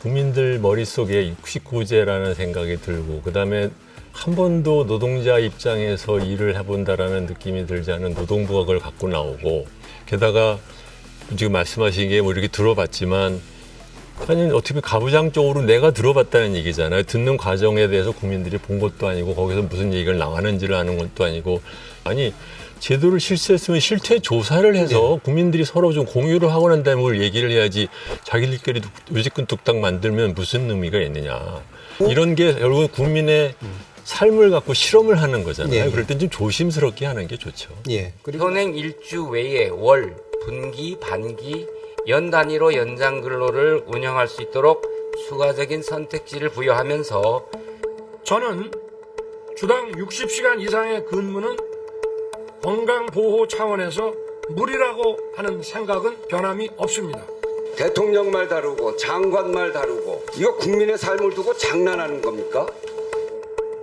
국민들 머릿속에 69제라는 생각이 들고 그다음에 한 번도 노동자 입장에서 일을 해본다라는 느낌이 들지 않은 노동부가 그걸 갖고 나오고 게다가 지금 말씀하신 게 뭐 이렇게 들어봤지만 아니 어떻게 보면 가부장적으로 내가 들어봤다는 얘기잖아요. 듣는 과정에 대해서 국민들이 본 것도 아니고 거기서 무슨 얘기를 나가는지를 아는 것도 아니고 아니 제도를 실시했으면 실태 조사를 해서 국민들이 서로 좀 공유를 하고 난 다음에 뭘 얘기를 해야지 자기들끼리 요지끈 뚝딱 만들면 무슨 의미가 있느냐. 이런 게 결국 국민의 삶을 갖고 실험을 하는 거잖아요. 그럴 땐 좀 조심스럽게 하는 게 좋죠. 그리고 현행 일주 외에 월, 분기, 반기, 연 단위로 연장 근로를 운영할 수 있도록 추가적인 선택지를 부여하면서 저는 주당 60시간 이상의 근무는 건강보호 차원에서 무리라고 하는 생각은 변함이 없습니다. 대통령 말 다르고 장관 말 다르고 이거 국민의 삶을 두고 장난하는 겁니까?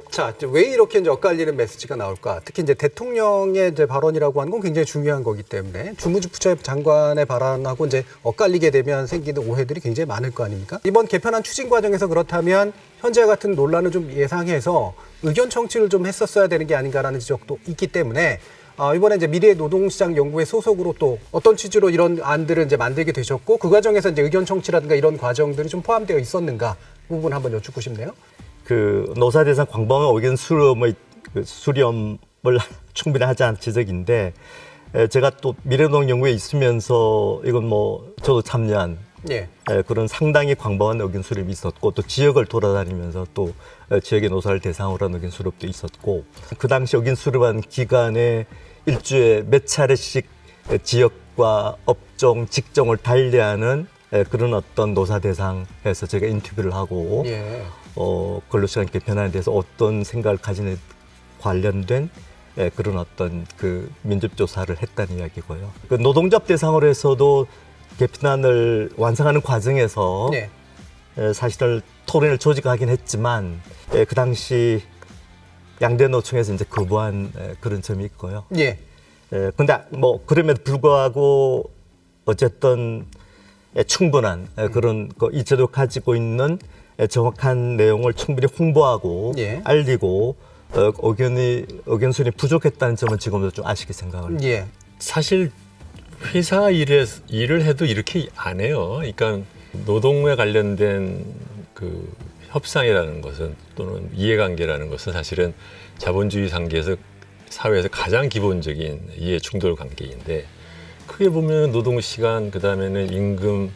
자, 왜 이렇게 이제 엇갈리는 메시지가 나올까? 특히 이제 대통령의 이제 발언이라고 하는 건 굉장히 중요한 거기 때문에 주무부처 장관의 발언하고 이제 엇갈리게 되면 생기는 오해들이 굉장히 많을 거 아닙니까? 이번 개편안 추진 과정에서 그렇다면 현재 같은 논란을 좀 예상해서 의견 청취를 좀 했었어야 되는 게 아닌가라는 지적도 있기 때문에 이번에 이제 미래 노동시장 연구회 소속으로 또 어떤 취지로 이런 안들을 이제 만들게 되셨고 그 과정에서 이제 의견 청취라든가 이런 과정들이 좀 포함되어 있었는가 그 부분 한번 여쭙고 싶네요. 그 노사 대상 광범위한 의견 수렴을 충분히 하지 않은 지적인데 제가 또 미래노동 연구에 있으면서 이건 뭐 저도 참여한 그런 상당히 광범위한 의견 수렴이 있었고 또 지역을 돌아다니면서 또 지역의 노사를 대상으로 한 의견 수렴도 있었고 그 당시 의견 수렴한 기간에 일주에 몇 차례씩 지역과 업종, 직종을 달리하는 그런 어떤 노사 대상에서 제가 인터뷰를 하고 근로시간 개편안에 대해서 어떤 생각을 가지는 관련된 그런 어떤 그 민접조사를 했다는 이야기고요. 그 노동조합 대상으로 해서도 개편안을 완성하는 과정에서 사실 토론을 조직하긴 했지만 그 당시 양대 노총에서 이제 거부한 그런 점이 있고요. 근데 뭐 그럼에도 불구하고 어쨌든 충분한 그런 이 제도 가지고 있는 정확한 내용을 충분히 홍보하고 알리고 의견 수렴이 부족했다는 점은 지금도 좀 아쉽게 생각을 합니다. 사실 회사 일을 해도 이렇게 안 해요. 그러니까 노동에 관련된 그 협상이라는 것은 또는 이해관계라는 것은 사실은 자본주의 상계에서 사회에서 가장 기본적인 이해 충돌 관계인데 크게 보면 노동시간, 그다음에는 임금,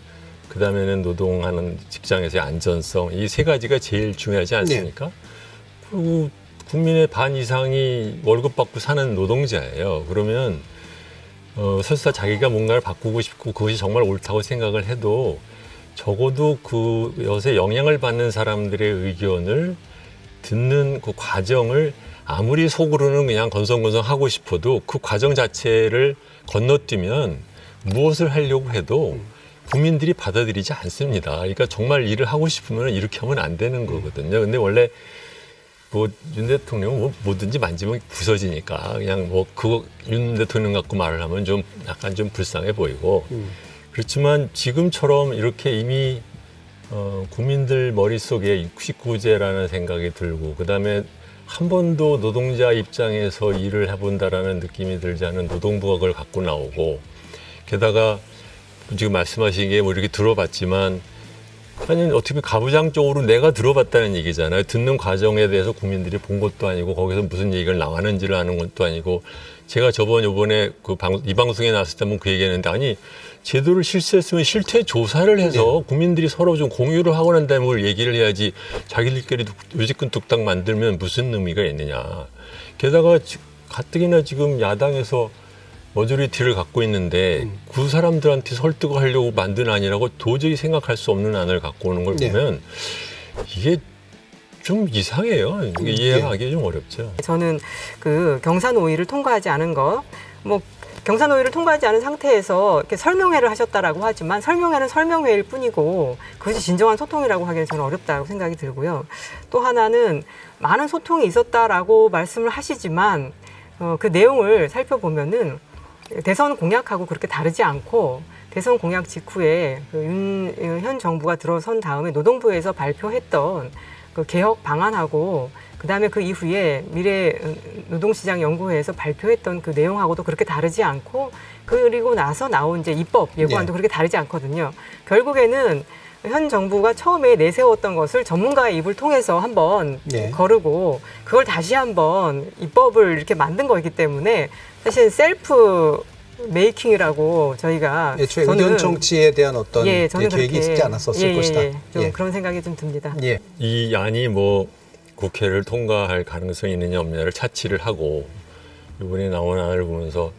그다음에는 노동하는 직장에서의 안전성 이 세 가지가 제일 중요하지 않습니까? 그리고 국민의 반 이상이 월급 받고 사는 노동자예요. 그러면 설사 자기가 뭔가를 바꾸고 싶고 그것이 정말 옳다고 생각을 해도 적어도 그것에 영향을 받는 사람들의 의견을 듣는 그 과정을 아무리 속으로는 그냥 건성건성 하고 싶어도 그 과정 자체를 건너뛰면 무엇을 하려고 해도 국민들이 받아들이지 않습니다. 그러니까 정말 일을 하고 싶으면 이렇게 하면 안 되는 거거든요. 근데 원래 뭐 윤 대통령은 뭐 뭐든지 만지면 부서지니까 그냥 뭐 그거 윤 대통령 갖고 말을 하면 좀 약간 좀 불쌍해 보이고 그렇지만 지금처럼 이렇게 이미 국민들 머릿속에 69제라는 생각이 들고 그다음에 한 번도 노동자 입장에서 일을 해본다라는 느낌이 들지 않은 노동부가 그걸 갖고 나오고 게다가 지금 말씀하신 게 뭐 이렇게 들어봤지만 아니 어떻게 보면 가부장적으로 내가 들어봤다는 얘기잖아요. 듣는 과정에 대해서 국민들이 본 것도 아니고 거기서 무슨 얘기를 나가는지를 아는 것도 아니고 제가 요번에 이 방송에 나왔을 때 한번 그 얘기했는데 아니 제도를 실시했으면 실태 조사를 해서 국민들이 서로 좀 공유를 하고 난 다음에 뭘 얘기를 해야지 자기들끼리 요지끈 뚝딱 만들면 무슨 의미가 있느냐. 게다가 가뜩이나 지금 야당에서 머저리티를 갖고 있는데 그 사람들한테 설득을 하려고 만든 안이라고 도저히 생각할 수 없는 안을 갖고 오는 걸 보면 이게 좀 이상해요. 이게 이해하기 좀 어렵죠. 저는 그 경산 5위를 통과하지 않은 거, 뭐 경산 5위를 통과하지 않은 상태에서 이렇게 설명회를 하셨다라고 하지만 설명회는 설명회일 뿐이고 그것이 진정한 소통이라고 하기는 저는 어렵다고 생각이 들고요. 또 하나는 많은 소통이 있었다라고 말씀을 하시지만 그 내용을 살펴보면은 대선 공약하고 그렇게 다르지 않고 대선 공약 직후에 그 현 정부가 들어선 다음에 노동부에서 발표했던 그 개혁 방안하고 그다음에 그 이후에 미래 노동시장 연구회에서 발표했던 그 내용하고도 그렇게 다르지 않고 그리고 나서 나온 이제 입법 예고안도 그렇게 다르지 않거든요. 결국에는 현 정부가 처음에 내세웠던 것을 전문가의 입을 통해서 한번 거르고 그걸 다시 한번 입법을 이렇게 만든 거기 때문에 사실 셀프 메이킹이라고 저희가 애초에 의견 정치에 대한 어떤 저는 계획이 있지 않았었을 것이다. 좀 그런 생각이 좀 듭니다. 이 안이 뭐 국회를 통과할 가능성이 있느냐 없느냐를 차치를 하고 이번에 나온 안을 보면서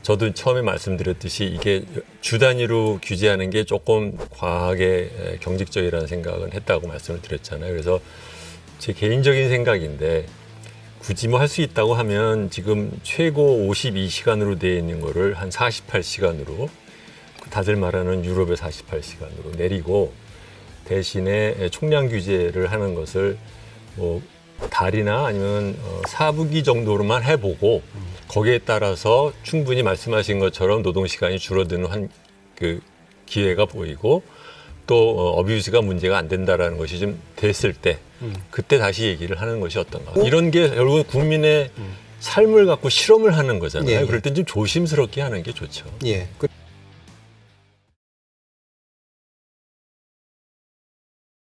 저도 처음에 말씀드렸듯이 이게 주 단위로 규제하는 게 조금 과하게 경직적이라는 생각은 했다고 말씀을 드렸잖아요. 그래서 제 개인적인 생각인데 굳이 뭐 할 수 있다고 하면 지금 최고 52시간으로 되어 있는 거를 한 48시간으로 다들 말하는 유럽의 48시간으로 내리고 대신에 총량 규제를 하는 것을 뭐 달이나 아니면 사분기 정도로만 해보고 거기에 따라서 충분히 말씀하신 것처럼 노동시간이 줄어드는 그 기회가 보이고 또 어뷰즈가 문제가 안 된다라는 것이 좀 됐을 때 그때 다시 얘기를 하는 것이 어떤가. 이런 게 결국은 국민의 삶을 갖고 실험을 하는 거잖아요. 그럴 땐 좀 조심스럽게 하는 게 좋죠.